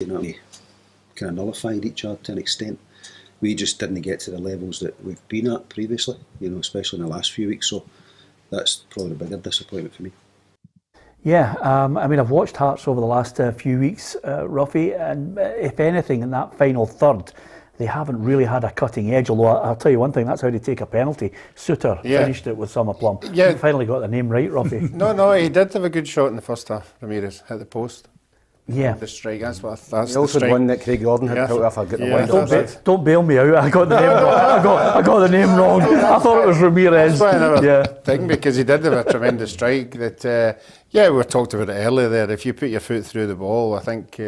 kind of nullified each other to an extent. We just didn't get to the levels that we've been at previously, especially in the last few weeks. So that's probably the bigger disappointment for me. Yeah, I've watched Hearts over the last few weeks, Ruffy, and if anything, in that final third, they haven't really had a cutting edge. Although I'll tell you one thing, that's how they take a penalty. Suter finished it with some aplomb. Yeah, he finally got the name right, Ruffy. No, he did have a good shot in the first half. Ramirez hit the post. Yeah, the strike. That's he also had one that Craig Gordon had put off. Don't bail me out. I got the name. I got the name wrong. I thought it was Ramirez. That's why I never think, because he did have a tremendous strike. That we talked about it earlier. There, if you put your foot through the ball, I think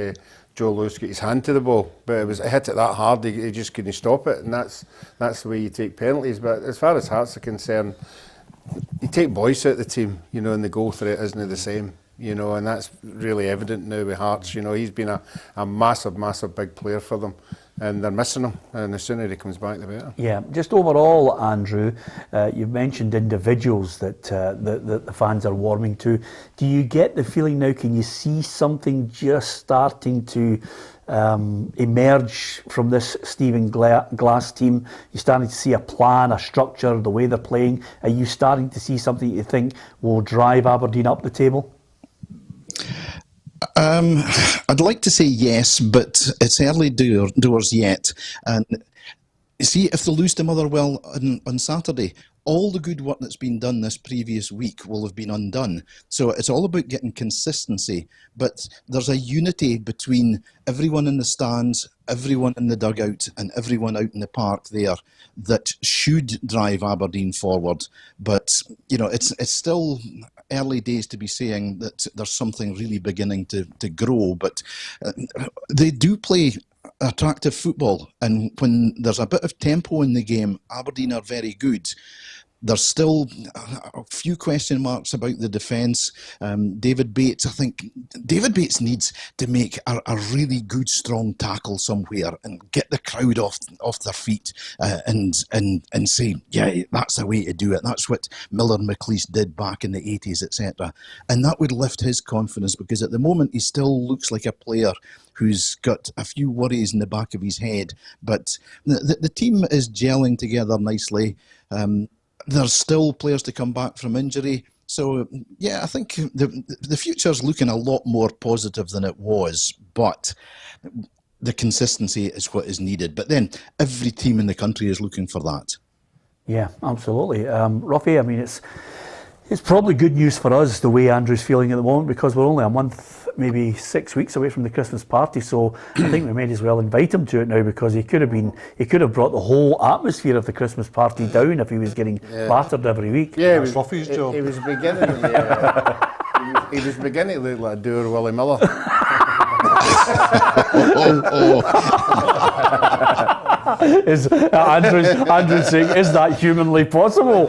Joe Lewis got his hand to the ball, but it hit it that hard. He just couldn't stop it, and that's the way you take penalties. But as far as Hearts are concerned, you take Boyce out of the team, and the goal threat isn't the same. And that's really evident now with Hearts. He's been a massive big player for them, and they're missing him, and the sooner he comes back the better. Yeah, just overall, Andrew, you've mentioned individuals that the fans are warming to. Do you get the feeling now, can you see something just starting to emerge from this Stephen Glass team? You're starting to see a plan, a structure, the way they're playing. Are you starting to see something you think will drive Aberdeen up the table? I'd like to say yes, but it's early doors yet. And see, if they lose to Motherwell on Saturday, all the good work that's been done this previous week will have been undone. So it's all about getting consistency. But there's a unity between everyone in the stands, everyone in the dugout, and everyone out in the park there that should drive Aberdeen forward. But, it's still early days to be saying that there's something really beginning to grow. But they do play attractive football, and when there's a bit of tempo in the game, Aberdeen are very good. There's still a few question marks about the defence. David Bates, I think David Bates needs to make a really good, strong tackle somewhere and get the crowd off their feet and say, yeah, that's the way to do it. That's what Miller McLeish did back in the 80s, etc. And that would lift his confidence, because at the moment he still looks like a player who's got a few worries in the back of his head. But the team is gelling together nicely. There's still players to come back from injury. So, I think the future's looking a lot more positive than it was, but the consistency is what is needed. But then every team in the country is looking for that. Yeah, absolutely. Ruffy, it's probably good news for us, the way Andrew's feeling at the moment, because we're only a month, maybe 6 weeks away from the Christmas party. So I think we may as well invite him to it now, because he could have brought the whole atmosphere of the Christmas party down if he was getting battered every week. Yeah, that's Ruffy's job. He was beginning. He was beginning to look like a doer Willie Miller. Is Andrew's saying, is that humanly possible?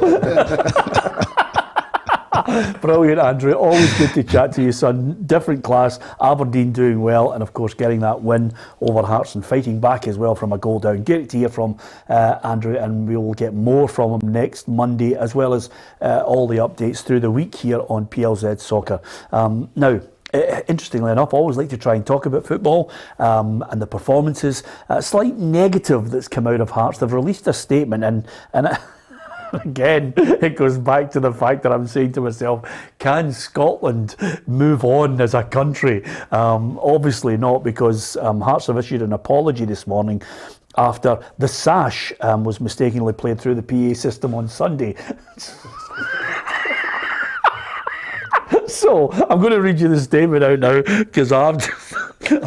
Brilliant, Andrew. Always good to chat to you, son. Different class. Aberdeen doing well, and of course getting that win over Hearts and fighting back as well from a goal down. Great to hear from Andrew, and we will get more from him next Monday, as well as all the updates through the week here on PLZ Soccer. Now, interestingly enough, I always like to try and talk about football and the performances. A slight negative that's come out of Hearts. They've released a statement, and again, it goes back to the fact that I'm saying to myself, can Scotland move on as a country? Obviously not, because Hearts have issued an apology this morning after the sash was mistakenly played through the PA system on Sunday. So I'm going to read you the statement out now, because I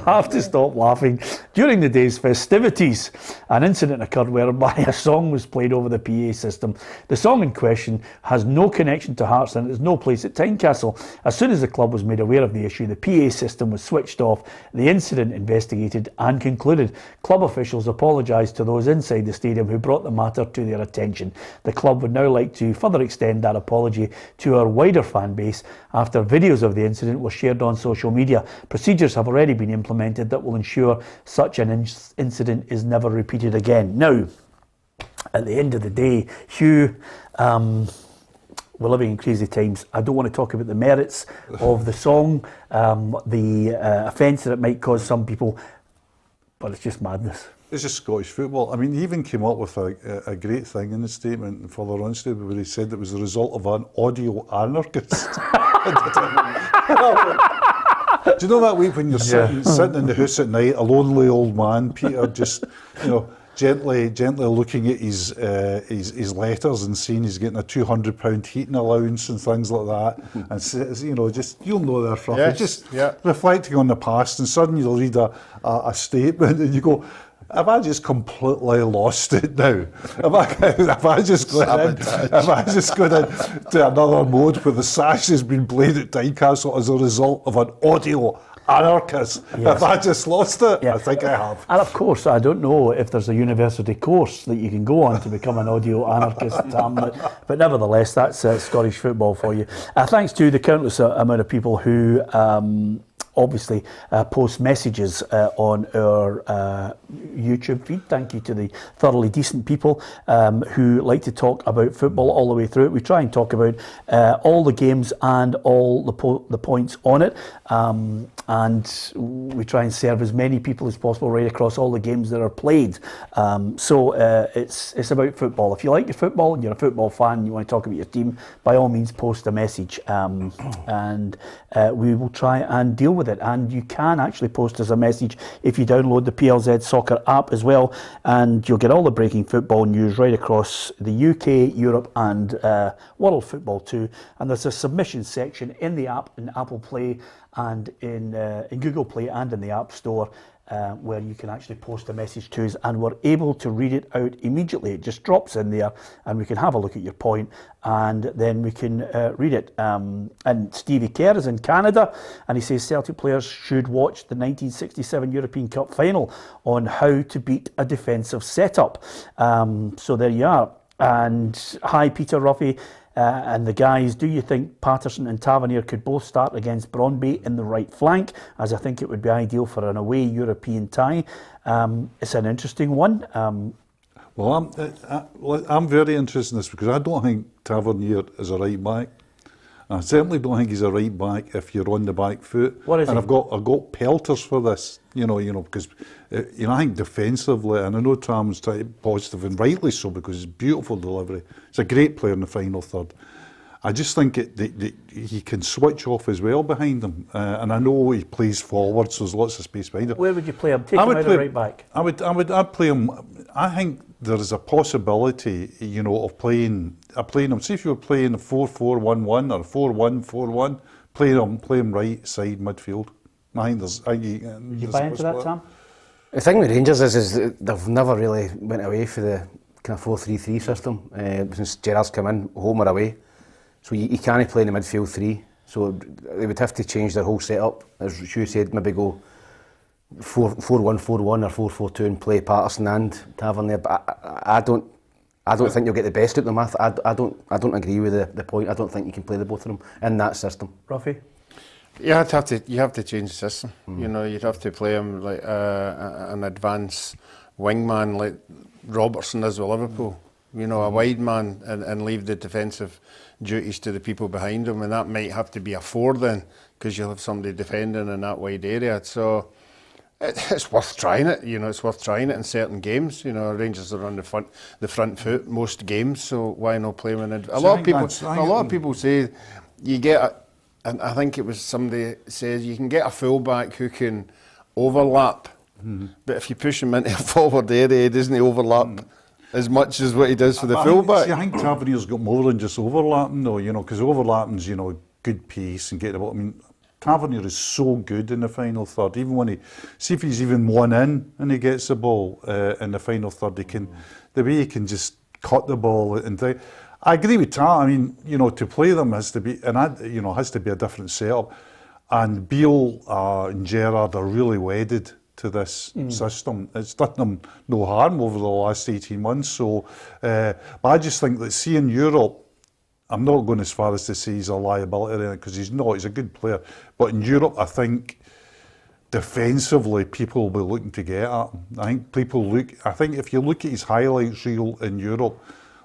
have to stop laughing. During the day's festivities, an incident occurred whereby a song was played over the PA system. The song in question has no connection to Hearts, and there's no place at Tynecastle. As soon as the club was made aware of the issue, the PA system was switched off, the incident investigated and concluded. Club officials apologised to those inside the stadium who brought the matter to their attention. The club would now like to further extend that apology to our wider fan base after videos of the incident were shared on social media. Procedures have already been implemented that will ensure such an incident is never repeated again. Now, at the end of the day, Hugh, we're living in crazy times. I don't want to talk about the merits of the song, the offence that it might cause some people, but it's just madness. It's just Scottish football. I mean, he even came up with a great thing in the statement further on statement where he said it was the result of an audio anarchist. Do you know that week when you're sitting in the house at night, a lonely old man, Peter, just gently looking at his letters and seeing he's getting a £200 heating allowance and things like that, and just you'll know they're from just reflecting on the past, and suddenly you'll read a statement and you go, have I just completely lost it now? Have I just gone into another mode where the sash has been played at Tynecastle as a result of an audio anarchist? Yes. Have I just lost it? Yeah. I think I have. And of course, I don't know if there's a university course that you can go on to become an audio anarchist, but nevertheless, that's Scottish football for you. Thanks to the countless amount of people who obviously post messages on our YouTube feed. Thank you to the thoroughly decent people who like to talk about football all the way through it. We try and talk about all the games and all the points on it, and we try and serve as many people as possible right across all the games that are played. So it's about football. If you like your football and you're a football fan and you want to talk about your team, by all means post a message, and we will try and deal with it. And you can actually post us a message if you download the PLZ Soccer app as well, and you'll get all the breaking football news right across the UK, Europe and world football too. And there's a submission section in the app, in Apple Play and in Google Play and in the App Store, where you can actually post a message to us and we're able to read it out immediately. It just drops in there and we can have a look at your point and then we can read it. And Stevie Kerr is in Canada and he says Celtic players should watch the 1967 European Cup final on how to beat a defensive setup. So there you are. And hi Peter, Ruffy and the guys, do you think Patterson and Tavernier could both start against Brøndby in the right flank, as I think it would be ideal for an away European tie? It's an interesting one. Well, I'm very interested in this because I don't think Tavernier is a right back. I certainly don't think he's a right back if you're on the back foot. What is and he? I've got pelters for this, because I think defensively, and I know Tam's positive and rightly so because it's beautiful delivery. It's a great player in the final third. I just think he can switch off as well behind him, and I know he plays forward, so there's lots of space behind him. Where would you play him? Take him out of right back. I'd play him. I think there is a possibility, of playing him. See if you were playing a 4-4-1-1 or 4-1-4-1, play him right side midfield. I think there's. Would you buy into that, Tam? The thing with Rangers is they've never really went away for the kind of 4-3-3 system since Gerrard's come in, home or away. So you can't play in the midfield three. So they would have to change their whole setup. As Hugh said, maybe go 4-1-4-1 or 4-4-2 and play Patterson and Tavernier. But I don't think you'll get the best out of them. I don't agree with the point. I don't think you can play the both of them in that system. Ruffy? Yeah, you have to change the system. You'd have to play him like an advanced wingman like Robertson is with Liverpool. A wide man and leave the defensive duties to the people behind him, and that might have to be a 4 then, because you'll have somebody defending in that wide area. So it's worth trying it. It's worth trying it in certain games. Rangers are on the front foot most games, so why not play them in? A lot of people say you get. And I think it was somebody says you can get a fullback who can overlap, but if you push him into a forward area, he doesn't overlap as much as what he does for the fullback. I think Tavernier's got more than just overlapping though, because overlapping's, good pace and getting about. Tavernier is so good in the final third. Even when see if he's even one in and he gets the ball in the final third, the way he can just cut the ball and I agree with Tam. To play them has to be, has to be a different setup. And Beale and Gerrard are really wedded to this system. It's done them no harm over the last 18 months. So, but I just think that seeing Europe, I'm not going as far as to say he's a liability in it because he's not. He's a good player. But in Europe, I think defensively, people will be looking to get at him. I think if you look at his highlights reel in Europe,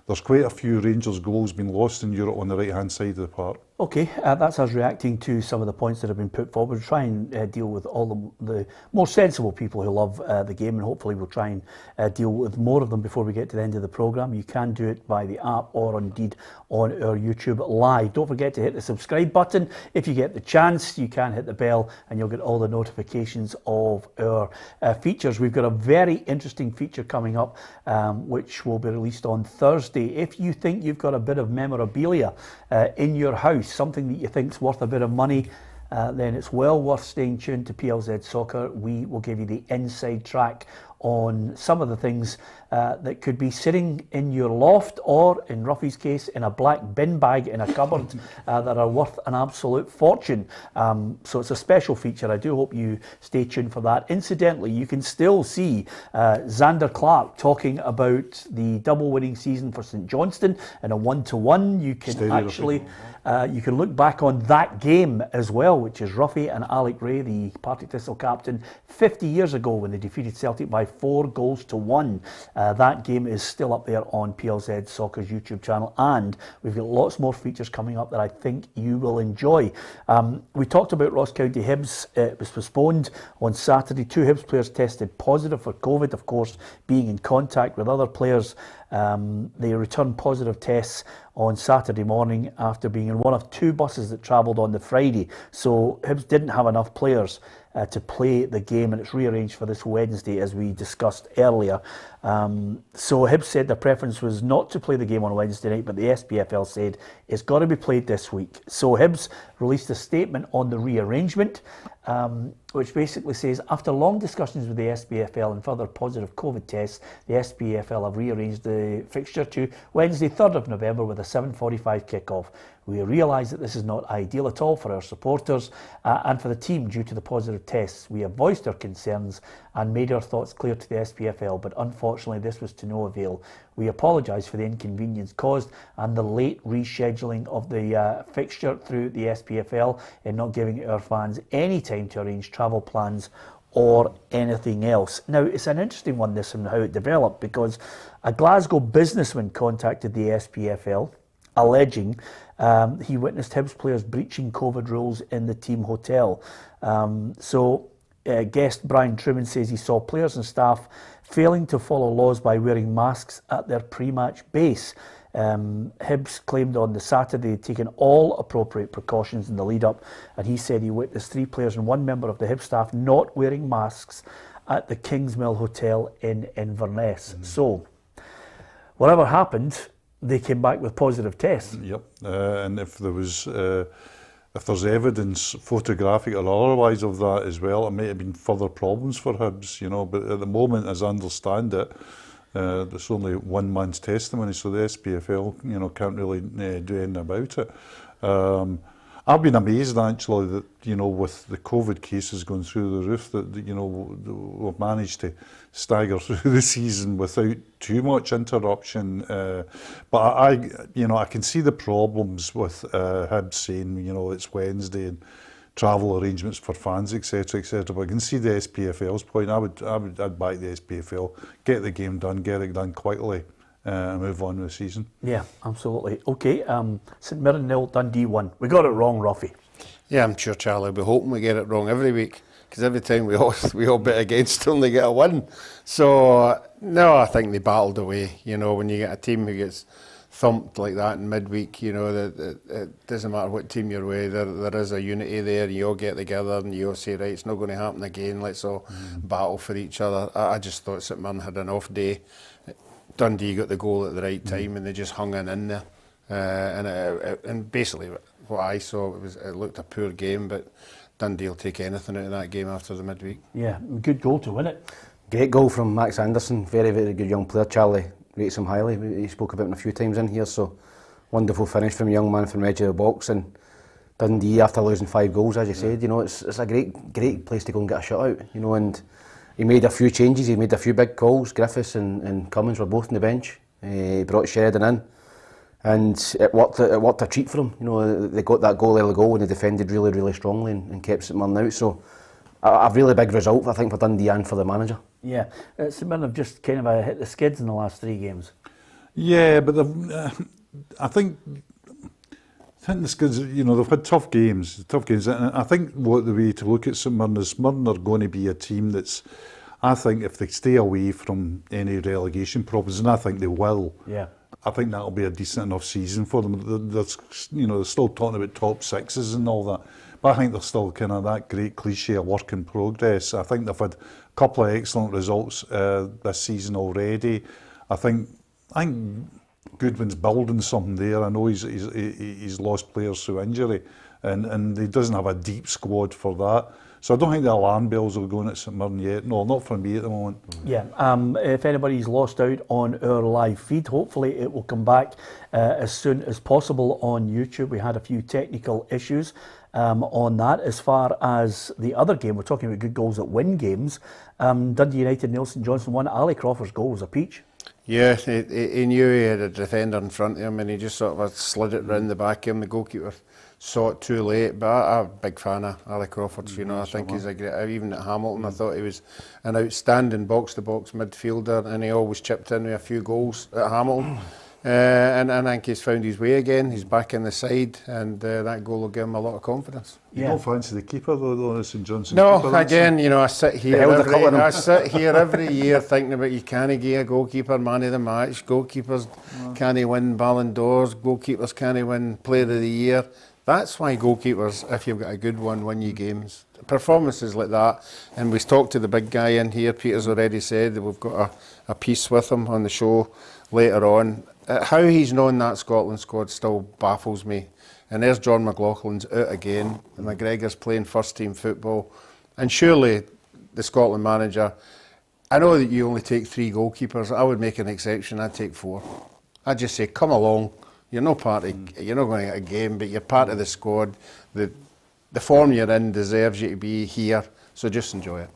there's quite a few Rangers goals being lost in Europe on the right-hand side of the park. Okay, that's us reacting to some of the points that have been put forward. We'll try and deal with all the more sensible people who love the game, and hopefully we'll try and deal with more of them before we get to the end of the programme. You can do it by the app or indeed on our YouTube Live. Don't forget to hit the subscribe button. If you get the chance, you can hit the bell and you'll get all the notifications of our features. We've got a very interesting feature coming up, which will be released on Thursday. If you think you've got a bit of memorabilia in your house, something that you think's worth a bit of money, then it's well worth staying tuned to PLZ Soccer. We will give you the inside track on some of the things that could be sitting in your loft, or in Ruffy's case in a black bin bag in a cupboard, that are worth an absolute fortune. So it's a special feature. I do hope you stay tuned for that. Incidentally, you can still see Xander Clark talking about the double winning season for St Johnstone in a 1-to-1. You can actually you can look back on that game as well, which is Ruffy and Alec Ray, the Partick Thistle captain, 50 years ago when they defeated Celtic by 4-1. That game is still up there on PLZ Soccer's YouTube channel, and we've got lots more features coming up that I think you will enjoy. We talked about Ross County Hibs. It was postponed on Saturday. 2 Hibs players tested positive for COVID, of course, being in contact with other players. They returned positive tests on Saturday morning after being in one of 2 buses that travelled on the Friday. So Hibs didn't have enough players to play the game, and it's rearranged for this Wednesday, as we discussed earlier. So Hibs said their preference was not to play the game on Wednesday night, but the SPFL said it's got to be played this week. So Hibs released a statement on the rearrangement, which basically says, after long discussions with the SPFL and further positive COVID tests, the SPFL have rearranged the fixture to Wednesday 3rd of November with a 7:45 kickoff. We realise that this is not ideal at all for our supporters and for the team due to the positive tests. We have voiced our concerns and made our thoughts clear to the SPFL, but unfortunately this was to no avail. We apologise for the inconvenience caused and the late rescheduling of the fixture through the SPFL in not giving our fans any time to arrange travel plans or anything else. Now, it's an interesting one, this, and how it developed, because a Glasgow businessman contacted the SPFL alleging he witnessed Hibs players breaching COVID rules in the team hotel. Guest Brian Truman says he saw players and staff failing to follow laws by wearing masks at their pre-match base. Hibs claimed on the Saturday they'd taken all appropriate precautions in the lead-up, and he said he witnessed 3 players and 1 member of the Hibs staff not wearing masks at the Kingsmill Hotel in Inverness. So, whatever happened, they came back with positive tests. Yep, and if there's evidence, photographic or otherwise, of that as well, it may have been further problems for Hibs, you know. But at the moment, as I understand it, there's only one man's testimony, so the SPFL, you know, can't really do anything about it. I've been amazed actually that, you know, with the COVID cases going through the roof, that, you know, we've managed to stagger through the season without too much interruption. But I can see the problems with Hibs saying, you know, it's Wednesday and travel arrangements for fans, etc., etc. But I can see the SPFL's point. I'd back the SPFL, get the game done, get it done quickly, and move on with the season. Yeah, absolutely. Okay, St Mirren 0, Dundee 1. We got it wrong, Ruffy. Yeah, I'm sure, Charlie. We're hoping we get it wrong every week, because every time we all bet against them, they get a win. So, no, I think they battled away. You know, when you get a team who gets thumped like that in midweek, you know, that it doesn't matter what team you're with, there is a unity there. You all get together and you all say, right, it's not going to happen again, let's all battle for each other. I just thought St Mirren had an off day. Dundee got the goal at the right time and they just hung in there. And basically what I saw, it looked a poor game, but Dundee will take anything out of that game after the midweek. Yeah, good goal to win it. Great goal from Max Anderson, very, very good young player. Charlie rates him highly. He spoke about him a few times in here, so wonderful finish from a young man from the edge of the box. And Dundee, after losing 5 goals, as you said, you know, it's a great place to go and get a shutout, you know. And he made a few changes, he made a few big calls. Griffiths and Cummins were both on the bench. He brought Sheridan in, and it worked a treat for him. You know, they got that goal early goal and they defended really, really strongly and kept St Mirren out. So a really big result, I think, for Dundee and for the manager. Yeah, St Mirren have just kind of hit the skids in the last 3 games. Yeah, but I think this because they've had tough games, and I think what the way to look at St Mirren is Mirren are going to be a team that's, I think, if they stay away from any relegation problems, and I think they will. Yeah. I think that'll be a decent enough season for them. They're still talking about top sixes and all that, but I think they're still kind of that great cliche of work in progress. I think they've had a couple of excellent results this season already. I think Goodwin's building something there. I know he's lost players through injury, and he doesn't have a deep squad for that. So I don't think the alarm bells are going at St Mirren yet. No, not for me at the moment. Yeah, if anybody's lost out on our live feed, hopefully it will come back as soon as possible on YouTube. We had a few technical issues on that. As far as the other game, we're talking about good goals that win games. Dundee United, Neil St Johnstone won. Ali Crawford's goal was a peach. Yeah, he knew he had a defender in front of him and he just sort of slid it round the back of him. The goalkeeper saw it too late, but I'm a big fan of Ali Crawford. I think he's a great, even at Hamilton I thought he was an outstanding box-to-box midfielder, and he always chipped in with a few goals at Hamilton. And I think he's found his way again. He's back in the side, and that goal will give him a lot of confidence. You don't fancy the keeper though, St Johnstone? No, keeper, again, I sit here every year thinking about you can't get a goalkeeper man of the match. Goalkeepers can't win Ballon d'Ors. Goalkeepers can't win Player of the Year. That's why goalkeepers, if you've got a good one, win you games. Performances like that, and we've talked to the big guy in here. Peter's already said that we've got a piece with him on the show later on. How he's known that Scotland squad still baffles me. And there's John McLaughlin's out again. And McGregor's playing first team football. And surely the Scotland manager, I know that you only take 3 goalkeepers. I would make an exception. I'd take 4. I'd just say, come along. You're not part of, you're not going to get a game, but you're part of the squad. The form you're in deserves you to be here. So just enjoy it.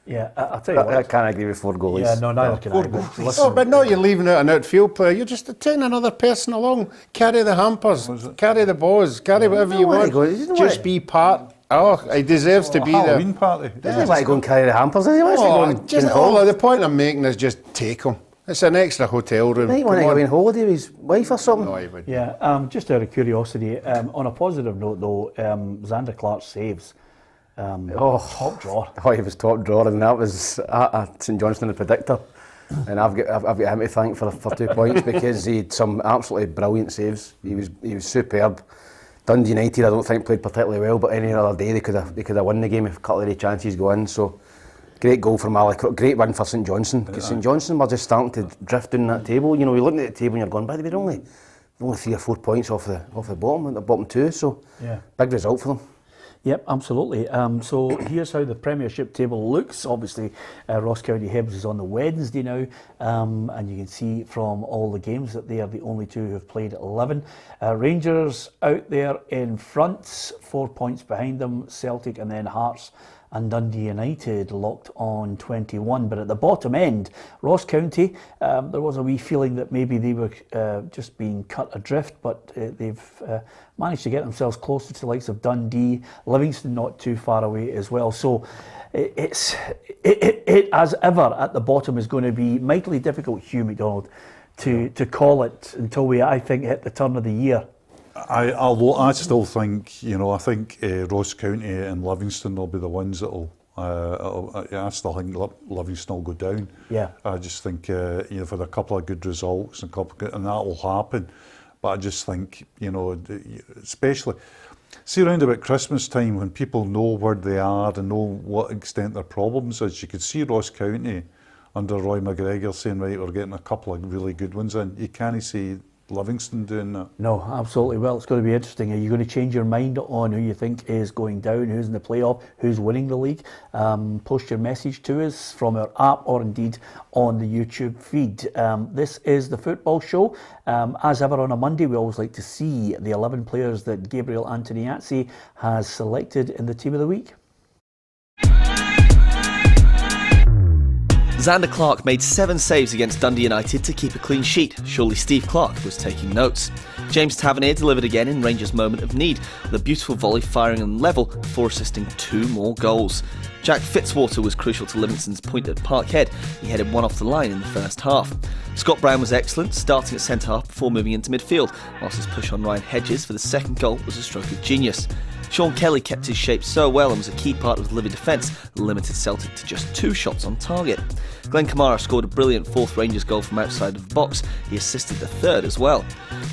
Yeah, I'll tell you what. I can't agree with 4 goalies. Yeah, no, neither can I. But listen, but no, you're leaving out an outfield player. You're just taking another person along. Carry the hampers, carry the balls, carry whatever you want. Just be part. Oh, he deserves to be there. Halloween party. Doesn't he want to go and carry the hampers? Does he want to go and just the point I'm making is just take him. It's an extra hotel room. He want to go on holiday with his wife or something. No, he would. Yeah, just out of curiosity, on a positive note though, Xander Clark's saves. Top drawer. Oh, he was top drawer, and that was at St Johnstone, the Predictor. And I've got him to thank for 2 points because he had some absolutely brilliant saves. He was superb. Dundee United, I don't think played particularly well, but any other day they could have won the game if a couple of the chances go in. So great goal from Ali. Great win for St Johnstone, because St Johnstone were just starting to drift down that table. You're looking at the table and you're going, by the way, they're only 3 or 4 points off the bottom, the bottom 2. So big result for them. Yep, absolutely. So here's how the Premiership table looks. Obviously, Ross County Hibs is on the Wednesday now, and you can see from all the games that they are the only 2 who have played 11. Rangers out there in front, 4 points behind them, Celtic and then Hearts and Dundee United locked on 21. But at the bottom end, Ross County, there was a wee feeling that maybe they were just being cut adrift, but they've managed to get themselves closer to the likes of Dundee, Livingston not too far away as well. So it as ever at the bottom is going to be mightily difficult, Hugh McDonald, to call it until we, I think, hit the turn of the year. I still think, I think Ross County and Livingston will be the ones that'll. I still think Livingston will go down. Yeah. I just think you've had a couple of good results and that will happen. But I just think, especially, see around about Christmas time when people know where they are and know what extent their problems is, you could see Ross County under Roy McGregor saying, right, we're getting a couple of really good ones in. You can't see Livingston doing that. No, absolutely. Well, it's going to be interesting. Are you going to change your mind on who you think is going down, who's in the playoff, who's winning the league? Post your message to us from our app or indeed on the YouTube feed. This is the Football Show. As ever on a Monday, we always like to see the 11 players that Gabriel Antoniazzi has selected in the Team of the Week. Xander Clark made 7 saves against Dundee United to keep a clean sheet. Surely Steve Clark was taking notes. James Tavernier delivered again in Rangers' moment of need, with a beautiful volley firing on level before assisting 2 more goals. Jack Fitzwater was crucial to Livingston's point at Parkhead. He headed one off the line in the first half. Scott Brown was excellent, starting at centre-half before moving into midfield, whilst his push on Ryan Hedges for the second goal was a stroke of genius. Sean Kelly kept his shape so well and was a key part of the Livy defence that limited Celtic to just 2 shots on target. Glenn Kamara scored a brilliant 4th Rangers goal from outside of the box. He assisted the 3rd as well.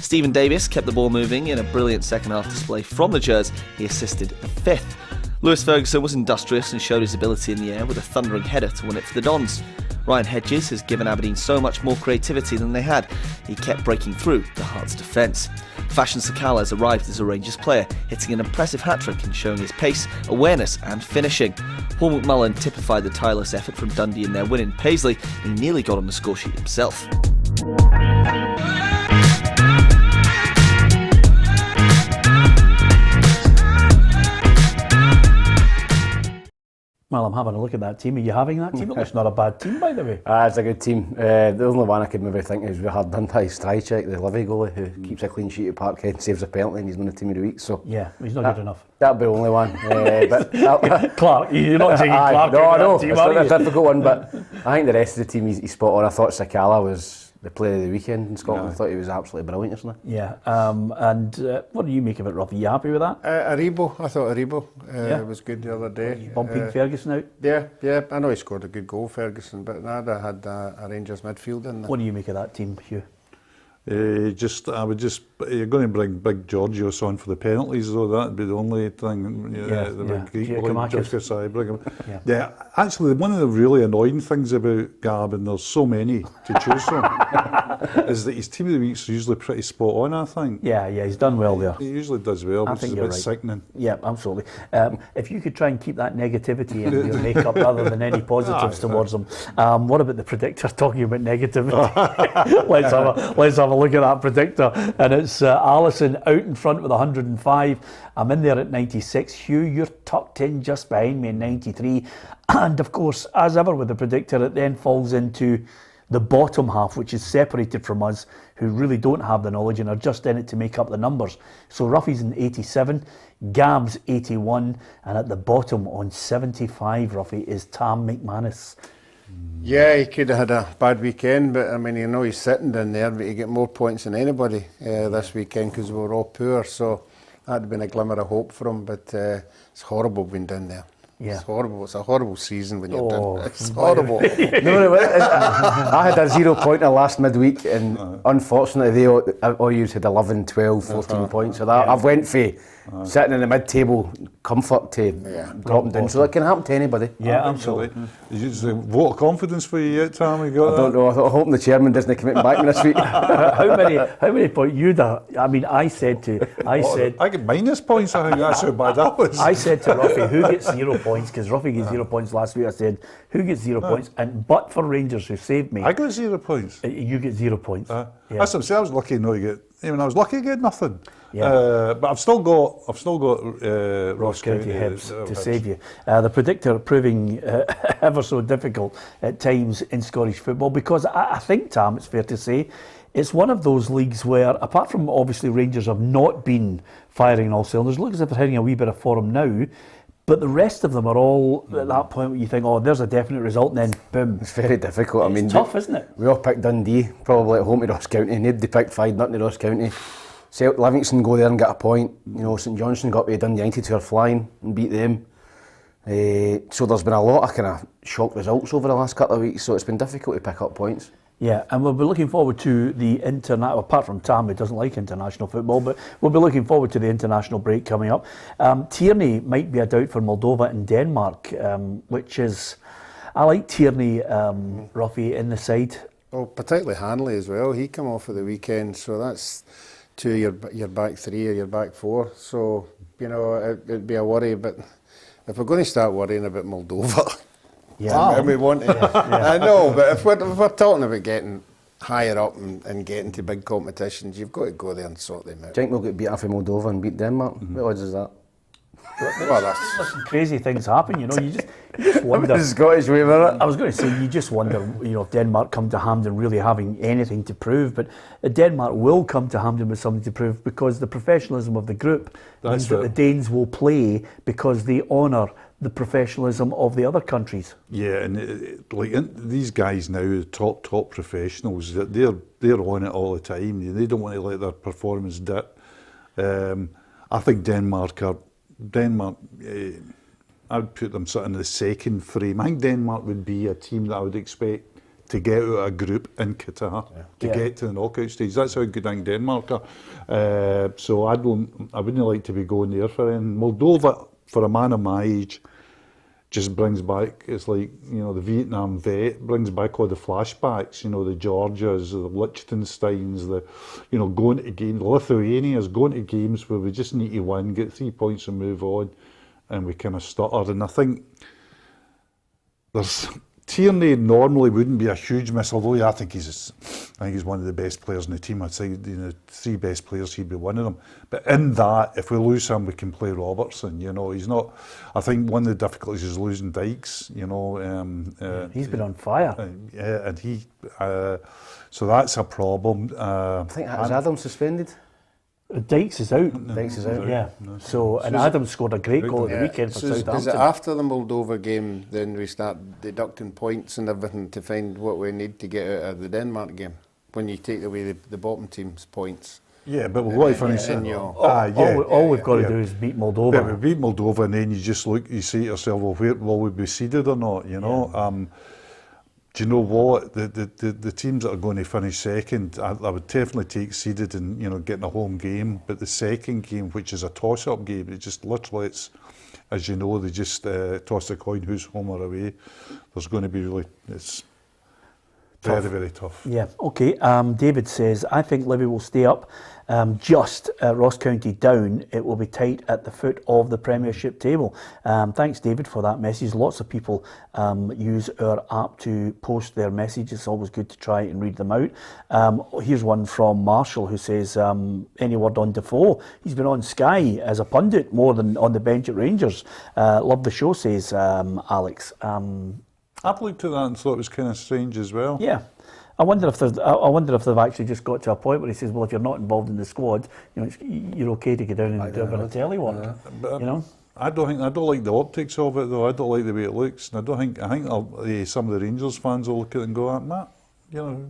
Stephen Davis kept the ball moving in a brilliant second-half display from the Gers. He assisted the 5th. Lewis Ferguson was industrious and showed his ability in the air with a thundering header to win it for the Dons. Ryan Hedges has given Aberdeen so much more creativity than they had. He kept breaking through the Hearts' defence. Fashion Sakala has arrived as a Rangers player, hitting an impressive hat-trick and showing his pace, awareness and finishing. Paul McMullen typified the tireless effort from Dundee in their win in Paisley, and he nearly got on the scoresheet himself. Well, I'm having a look at that team. Are you having that team? It looks not a bad team, by the way. It's a good team. The only one I could maybe think is we had Dundee Strychek, the Livy goalie, who keeps a clean sheet at Parkhead, saves a penalty, and he's won the team of the week. So yeah, he's not good enough. That'd be the only one. Clark, you're not taking Clark. No, team, it's a difficult one, but I think the rest of the team he's spot on. I thought Sakala was the player of the weekend in Scotland. I thought he was absolutely brilliant yesterday. Yeah, what do you make of it, Ruffy? You happy with that? Aribo, I thought Aribo was good the other day. Bumping Ferguson out? Yeah, I know he scored a good goal, Ferguson, but I'd have had a Rangers midfield in there. What do you make of that team, Hugh? You're going to bring Big Georgios on for the penalties, though. That'd be the only thing. Yeah, actually, one of the really annoying things about Gab, and there's so many to choose from, is that his team of the week's usually pretty spot on. I think. Yeah, he's done well there. He usually does well, which is a bit sickening. Yeah, absolutely. If you could try and keep that negativity in your makeup rather than any positives towards them. What about the Predictor talking about negativity? let's have a look at that Predictor, and it's Allison out in front with 105. I'm in there at 96. Hugh, you're tucked in just behind me in 93. And of course, as ever with the Predictor, it then falls into the bottom half, which is separated from us, who really don't have the knowledge and are just in it to make up the numbers. So Ruffy's in 87, Gab's 81, and at the bottom on 75, Ruffy, is Tam McManus. Yeah, he could have had a bad weekend, but I mean, you know, he's sitting down there, but he get more points than anybody this weekend because we were all poor, so that'd have been a glimmer of hope for him, but it's horrible being down there. Yeah. It's horrible. It's a horrible season when you're done. It's horrible. I had a 0 pointer last midweek, and unfortunately they all used had 11, 12, 14 points. So that I've went for sitting in the mid-table comfort to dropping down. So that can happen to anybody. Yeah, absolutely. Is the vote of confidence for you yet, Tam? I don't know. I'm hoping the chairman doesn't commit back me this week. How many points you da? I mean, I get minus points. I think that's how bad that was. I said to Ruffy, who gets 0 points? Because Ruffy gets 0 points last week. I said, who gets 0 points? And but for Rangers who saved me, I got 0 points. You get 0 points. That's what I'm saying. I was lucky not to get. Even I was lucky to get nothing. Yeah. But I've still got Ross County Hibs to save you. The Predictor proving ever so difficult at times in Scottish football, because I think, Tam, it's fair to say, it's one of those leagues where, apart from obviously Rangers have not been firing on all cylinders, look as if they're hitting a wee bit of form now, but the rest of them are all at that point where you think, oh, there's a definite result, and then boom. It's very difficult. It's tough, isn't it? We all picked Dundee, probably at home to Ross County. Nobody picked 5-0 to Ross County. Livingston go there and get a point. You know, St Johnstone got to Dundee United who are flying and beat them. So there's been a lot of kind of shock results over the last couple of weeks, so it's been difficult to pick up points. Yeah, and we'll be looking forward to the international, apart from Tam, who doesn't like international football, but we'll be looking forward to the international break coming up. Tierney might be a doubt for Moldova and Denmark, which is, I like Tierney, Ruffy, in the side. Oh, particularly Hanley as well. He come off at the weekend, so that's two of your back three or your back four. So, you know, it'd be a worry, but if we're going to start worrying about Moldova, and we want to, I know, but if we're talking about getting higher up and getting to big competitions, you've got to go there and sort them out. Do you think we'll get beat off in Moldova and beat Denmark? What odds is that? Listen, crazy things happen, you know. You just wonder. The Scottish way, wasn't it? I was going to say, you just wonder, you know, if Denmark come to Hampden really having anything to prove, but Denmark will come to Hampden with something to prove because the professionalism of the group means that the Danes will play because they honour the professionalism of the other countries. Yeah, and these guys now, the top professionals, they're on it all the time. They don't want to let their performance dip. I think Denmark, I would put them sort of in the second frame. I think Denmark would be a team that I would expect to get out of a group in Qatar, to get to the knockout stage. That's how good I think Denmark are. So I wouldn't like to be going there for anything. Moldova, for a man of my age, just brings back, it's like, you know, the Vietnam vet, brings back all the flashbacks, you know, the Georgias, the Liechtensteins, you know, going to games, the Lithuanians, going to games where we just need to win, get 3 points and move on, and we kind of stutter. And I think Tierney normally wouldn't be a huge miss, although I think he's one of the best players in the team. I'd say, you know, 3 best players, he'd be one of them. But in that, if we lose him, we can play Robertson. You know, he's not. I think one of the difficulties is losing Dykes. You know, he's been on fire. Yeah, and so that's a problem. I think is Adam suspended. Dykes is out. Dykes is out. Yeah. So Adam scored a great goal at the weekend for Southampton. Is it after the Moldova game then we start deducting points and everything to find what we need to get out of the Denmark game? When you take away the bottom team's points? Yeah, but we've got to finish it. All we've got to do is beat Moldova. Yeah, we beat Moldova, and then you just look, you say to yourself, well, where will we be seeded or not? You know. Do you know what? The teams that are going to finish second, I would definitely take seeded and, you know, getting a home game. But the second game, which is a toss-up game, it just literally, it's, as you know, they just toss a coin who's home or away. There's going to be it's tough. Very tough. Yeah. Okay. David says, I think Livy will stay up. Just Ross County down, it will be tight at the foot of the Premiership table. Thanks, David, for that message. Lots of people use our app to post their messages. It's always good to try and read them out. Here's one from Marshall who says, any word on Defoe? He's been on Sky as a pundit more than on the bench at Rangers. Love the show, says Alex. I've looked at that and thought it was kind of strange as well. Yeah. I wonder if they've actually just got to a point where he says, well, if you're not involved in the squad, you know, you're okay to get down and do a bit of telly work. You know, I don't like the optics of it though. I don't like the way it looks, and I think some of the Rangers fans will look at it and go, Matt, you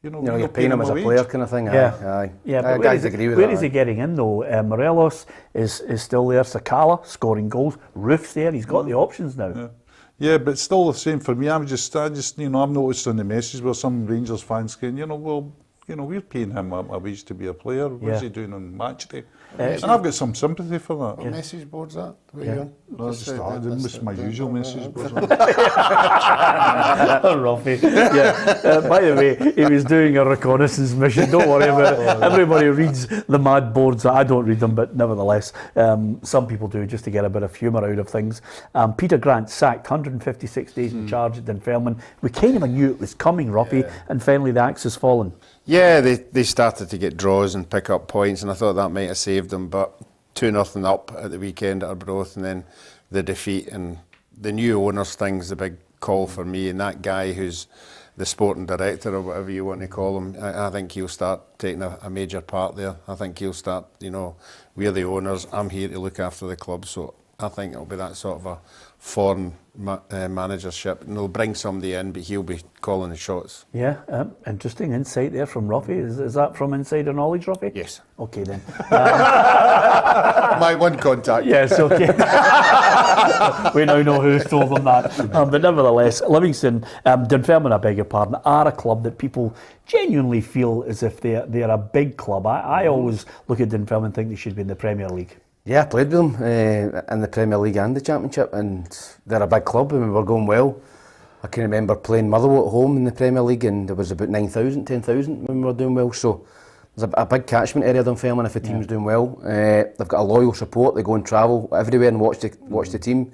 know, you're paying him as a player, kind of thing. Yeah. But guys agree with where that. Is he getting in though? Morelos is still there. Sakala scoring goals. Roof's there. He's got the options now. Yeah. Yeah, but still the same for me. I just, you know, I've noticed on the message where some Rangers fans saying, you know, well, you know, we're paying him a wage to be a player. What's he doing on match day? And I've got some sympathy for that. What message board's that? No, that's my usual message board. Ruffy. Yeah. By the way, he was doing a reconnaissance mission. Don't worry about it. Everybody reads the mad boards. I don't read them, but nevertheless, some people do just to get a bit of humour out of things. Peter Grant sacked, 156 days in charge at Dunfermline. We kind of knew it was coming, Ruffy, and finally the axe has fallen. Yeah, they started to get draws and pick up points, and I thought that might have saved them, but 2-0 up at the weekend at Arbroath, and then the defeat and the new owners thing's the big call for me, and that guy who's the sporting director or whatever you want to call him, I think he'll start taking a major part there. I think he'll start, you know, we're the owners, I'm here to look after the club, so I think it'll be that sort of a foreign managership, and they'll bring somebody in, but he'll be calling the shots. Yeah, interesting insight there from Ruffy. Is that from insider knowledge, Ruffy? Yes. Okay then. My one contact. Yes, okay. We now know who's told them that. But nevertheless, Livingston, Dunfermline, I beg your pardon, are a club that people genuinely feel as if they're a big club. I always look at Dunfermline and think they should be in the Premier League. Yeah, I played with them in the Premier League and the Championship, and they're a big club and we were going well. I can remember playing Motherwell at home in the Premier League, and there was about 9,000, 10,000 when we were doing well. So there's a big catchment area down Dunfermline if the team's doing well. They've got a loyal support. They go and travel everywhere and watch the team.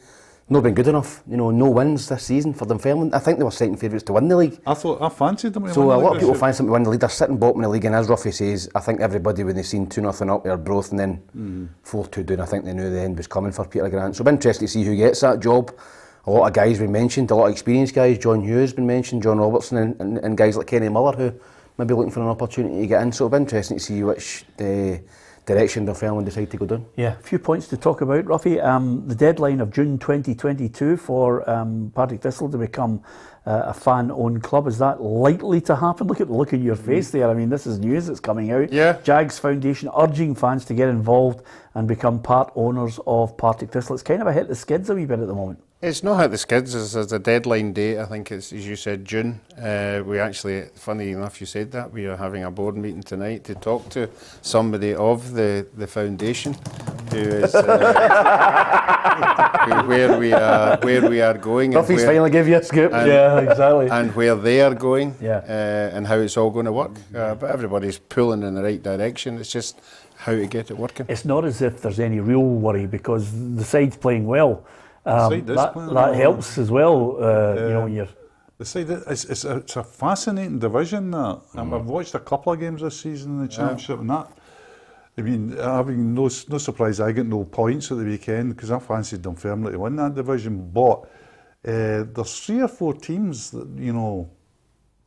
not been good enough. You know, no wins this season for Dunfermline. I think they were second favourites to win the league. I fancied them to So win a the lot league of people this year. fancy them to win the league. They're sitting bottom of the league, and as Ruffy says, I think everybody, when they seen 2-0 up, they were broth, and then 4-2 down, I think they knew the end was coming for Peter Grant. So it'll be interesting to see who gets that job. A lot of guys been mentioned, a lot of experienced guys. John Hughes been mentioned, John Robertson, and guys like Kenny Miller, who may be looking for an opportunity to get in. So it'll be interesting to see which direction Dunfermline decide to go down. Yeah, a few points to talk about, Ruffy. The deadline of June 2022 for Partick Thistle to become a fan-owned club, is that likely to happen? Look at the look in your face there. I mean, this is news that's coming out. Yeah. Jags Foundation urging fans to get involved and become part owners of Partick Thistle. It's kind of a hit the skids a wee bit at the moment. It's not hit the skids. There's a deadline date. I think it's, as you said, June. We actually, funny enough, you said that. We are having a board meeting tonight to talk to somebody of the foundation who is where we are going. Ruffy's finally give you a scoop. Yeah, exactly. And where they are going. Yeah. And how it's all going to work. But everybody's pulling in the right direction. It's just how to get it working. It's not as if there's any real worry because the side's playing well. That helps as well, you know, when you're... The side, it's a fascinating division, that. I've watched a couple of games this season in the Championship, and that, I mean, having no surprise I get no points at the weekend because I fancied Dunfermline to win that division, but there's 3 or 4 teams that, you know,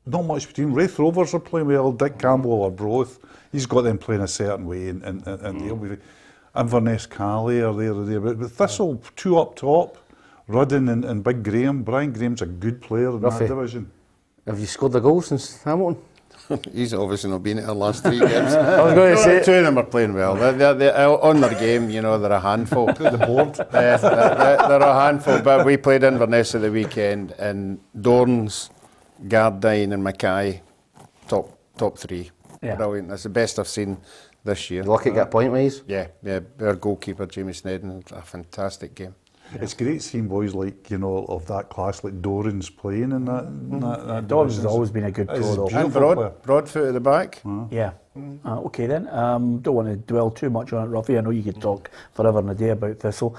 not much between. Wraith Rovers are playing well, Dick Campbell or Broth, he's got them playing a certain way, and they'll be... Inverness Cali are there, but Thistle, 2 up top, Rudden and Big Graham. Brian Graham's a good player in that division. Have you scored the goal since Hamilton? He's obviously not been at the last 3 games. I was going to say... 2 of them are playing well. They're on their game, you know, they're a handful. The board. They're a handful, but we played Inverness at the weekend, and Dorns, Gardine and Mackay, top 3. Yeah. Brilliant. That's the best I've seen this year. Lucky to get a point, wise. Yeah. Our goalkeeper, Jamie Snedden, a fantastic game. It's great seeing boys like, you know, of that class, like Doran's playing in that Dorans has division. always been a good pro, though. And Broadfoot at the back. Yeah. Okay then. Don't want to dwell too much on it, Ruffy. I know you could talk forever and a day about Thistle.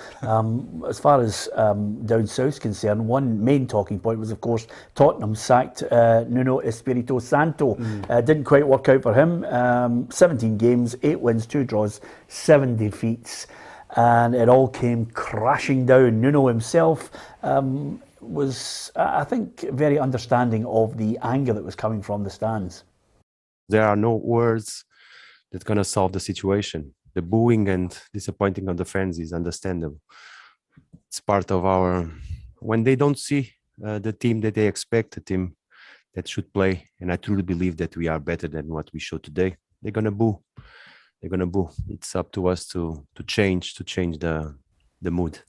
As far as down south's concerned, one main talking point was, of course, Tottenham sacked Nuno Espirito Santo. Didn't quite work out for him. 17 games, 8 wins, 2 draws, 7 defeats. And it all came crashing down. Nuno himself was, I think, very understanding of the anger that was coming from the stands. There are no words that going to solve the situation. The booing and disappointing of the fans is understandable. It's part of our... When they don't see the team that they expect, the team that should play, and I truly believe that we are better than what we showed today, they're going to boo. They're going to boo. It's up to us to change the mood.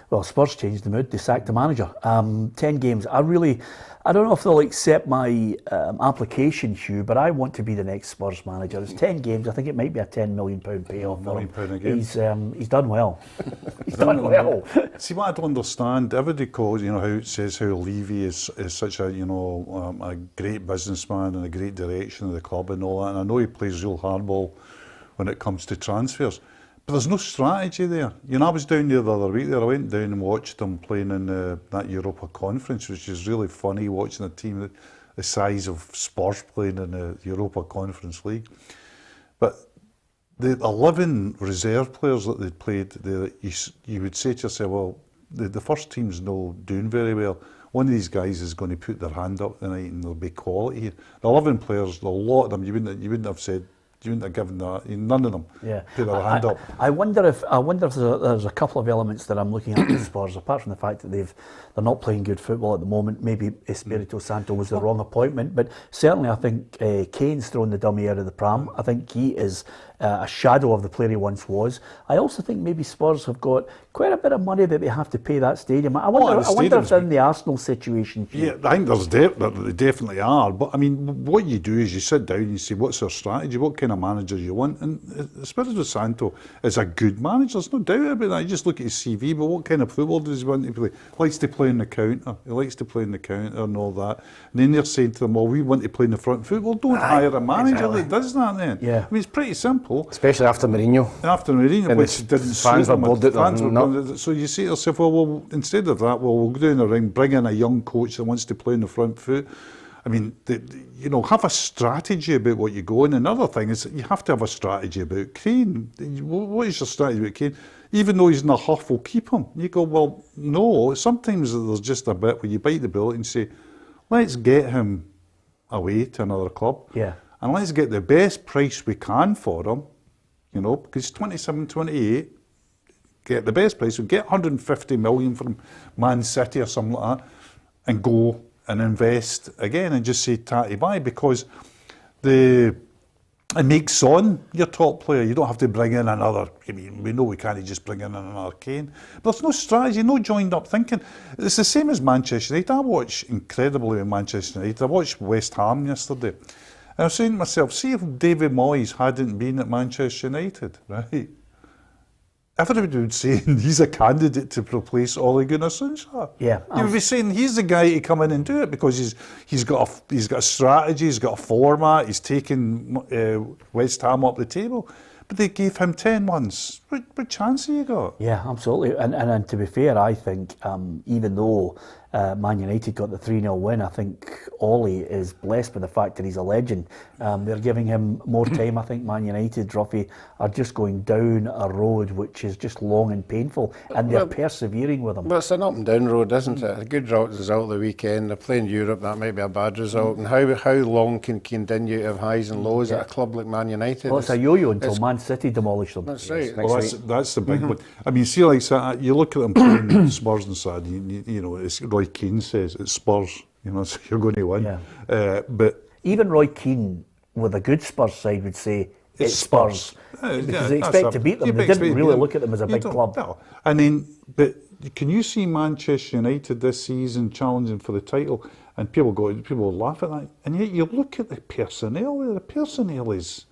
Well, Spurs changed the mood. They sacked the manager. 10 games. I don't know if they'll accept my application, Hugh, but I want to be the next Spurs manager. It's 10 games. I think it might be a £10 million payoff for him. £1 million a game. He's done well. He's done well. See, what I don't understand, everybody calls, you know, how it says how Levy is such a, you know, a great businessman and a great direction of the club and all that. And I know he plays real hardball when it comes to transfers. But there's no strategy there. You know, I was down there the other week there. I went down and watched them playing in that Europa Conference, which is really funny, watching a team the size of Spurs playing in the Europa Conference League. But the 11 reserve players that they played there, you would say to yourself, well, the first team's not doing very well. One of these guys is going to put their hand up tonight and there'll be quality here. The 11 players, a lot of them, you wouldn't have said, you wouldn't have given that. None of them put their hand up. I wonder if there's a couple of elements that I'm looking at with Spurs, apart from the fact that they're not playing good football at the moment. Maybe Espirito Santo was the wrong appointment, but certainly I think Kane's thrown the dummy out of the pram. I think he is a shadow of the player he once was. I also think maybe Spurs have got quite a bit of money that they have to pay that stadium. I wonder if they're in the Arsenal situation. Yeah, I think they definitely are. But I mean, what you do is you sit down and you say, what's our strategy? What kind of manager you want? And Espirito Santo is a good manager. There's no doubt about that. You just look at his CV, but what kind of football does he want to play? He likes to play in the counter. He likes to play in the counter and all that. And then they're saying to them, well, we want to play in the front foot. Well, don't hire a manager that does that then. Yeah. I mean, it's pretty simple. Especially after Mourinho. After Mourinho, and which didn't fans suit were bored out. know, so you say to yourself, well, instead of that, we'll go down the ring, bring in a young coach that wants to play on the front foot. I mean, you know, have a strategy about what you go on. Another thing is that you have to have a strategy about Kane. What is your strategy about Kane? Even though he's in a huff, we'll keep him. You go, well, no. Sometimes there's just a bit where you bite the bullet and say, let's get him away to another club. Yeah. And let's get the best price we can for him, you know, because 27, 28, get the best price. We get 150 million from Man City or something like that and go and invest again and just say tatty bye, because it makes Son your top player. You don't have to bring in another. I mean, we know we can't just bring in another Kane. But there's no strategy, no joined up thinking. It's the same as Manchester United. I watch incredibly with Manchester United. I watched West Ham yesterday. And I was saying to myself, see if David Moyes hadn't been at Manchester United, right? Everybody would say he's a candidate to replace Ole Gunnar Solskjaer. Yeah, you would be saying he's the guy to come in and do it because he's got a strategy, he's got a format, he's taken West Ham up the table. But they gave him 10 months. What chance have you got? Yeah, absolutely. And to be fair, I think even though Man United got the 3-0 win, I think Ollie is blessed with the fact that he's a legend. They're giving him more time. I think Man United, Ruffy, are just going down a road which is just long and painful, and they're persevering with him. But it's an up and down road, isn't it? A good result the weekend. They're playing Europe, that might be a bad result. And how long can continue to have highs and lows at a club like Man United? Well, it's a yo-yo until Man City demolish them. That's right. Well, that's the big one. I mean, see, like you look at them playing Spurs and Saturday, you know, it's Roy Keane says it's Spurs, you know, so you're going to win. Yeah. But even Roy Keane, with a good Spurs side, would say it's Spurs. Because they expect to beat them. They didn't really look at them as a big club. No. And then, but can you see Manchester United this season challenging for the title? And people laugh at that. And yet you look at the personnel. The personnel is.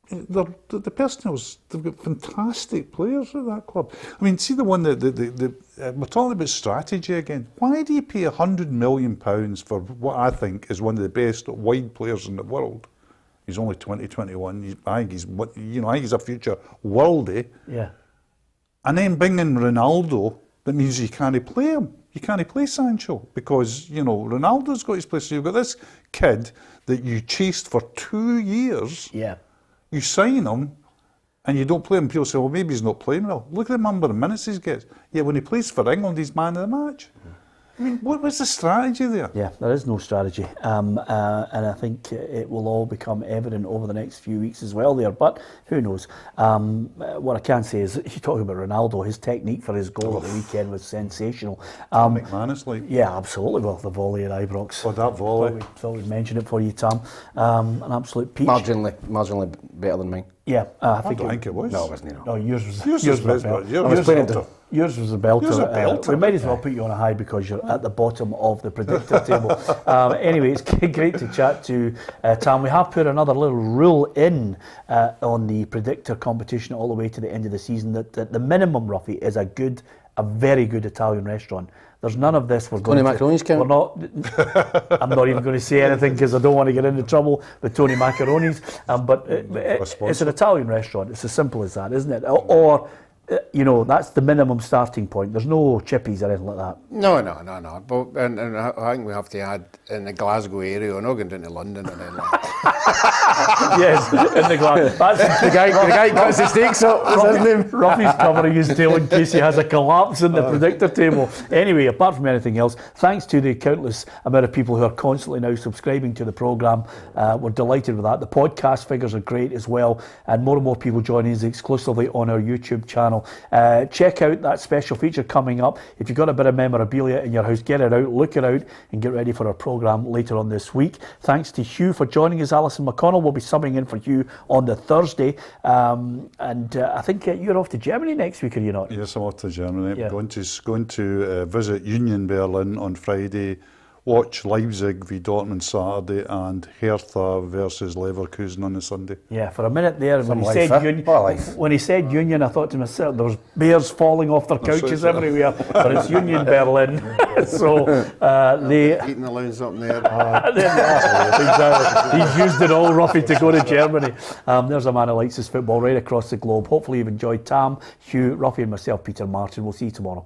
The personnel's, they've got fantastic players at that club. I mean, see the one that we're talking about strategy again. Why do you pay £100 million for what I think is one of the best wide players in the world? He's only 20, 21. I think he's a future worldie. Yeah. And then bring in Ronaldo. That means you can't play him. You can't play Sancho because Ronaldo's got his place. So you've got this kid that you chased for 2 years. Yeah. You sign him and you don't play him. People say, well, maybe he's not playing well. Look at the number of minutes he gets. Yeah, when he plays for England, he's man of the match. I mean, what's the strategy there? Yeah, there is no strategy. And I think it will all become evident over the next few weeks as well there. But who knows? What I can say is, you talk about Ronaldo, his technique for his goal at the weekend was sensational. McManus, like. Yeah, absolutely. Well, the volley at Ibrox. Oh, that volley. Thought we'd mention it for you, Tom. An absolute peach. Marginally better than mine. Yeah, I don't think it was. No, it wasn't. No, yours was belter. Yours was a belter. We might as well put you on a high because you're at the bottom of the predictor table. Anyway, it's great to chat to Tam. We have put another little rule in on the predictor competition all the way to the end of the season that the minimum, Ruffy, is a very good Italian restaurant. There's none of this. Tony Macaroni's count? I'm not even going to say anything because I don't want to get into trouble with Tony Macaroni's. But it's an Italian restaurant. It's as simple as that, isn't it? Or that's the minimum starting point. There's no chippies or anything like that. No. But and I think we have to add in the Glasgow area. We're not going down to London or anything. Yes, in the Glasgow. That's the guy cuts the steaks up. What's his name? Ruffy's covering his tail in case he has a collapse in the predictor table. Anyway, apart from anything else, thanks to the countless amount of people who are constantly now subscribing to the programme. We're delighted with that. The podcast figures are great as well, and more people joining us exclusively on our YouTube channel. Check out that special feature coming up. If you've got a bit of memorabilia in your house, get it out, look it out, and get ready for our programme later on this week. Thanks to Hugh for joining us. Alison McConnell will be subbing in for Hugh on the Thursday. I think you're off to Germany next week, are you not? Yes, I'm off to Germany. Yeah. Going to visit Union Berlin on Friday, watch Leipzig v Dortmund Saturday and Hertha versus Leverkusen on the Sunday. Yeah, for a minute there, when Some he life, said eh? union, What a life. when he said Union, I thought to myself, there's bears falling off their couches it. everywhere, but it's Union Berlin. So they. Eating the lounge up there. There they are. Exactly. He's used it all, Ruffy, to go to Germany. There's a man who likes his football right across the globe. Hopefully you've enjoyed Tam, Hugh, Ruffy and myself, Peter Martin. We'll see you tomorrow.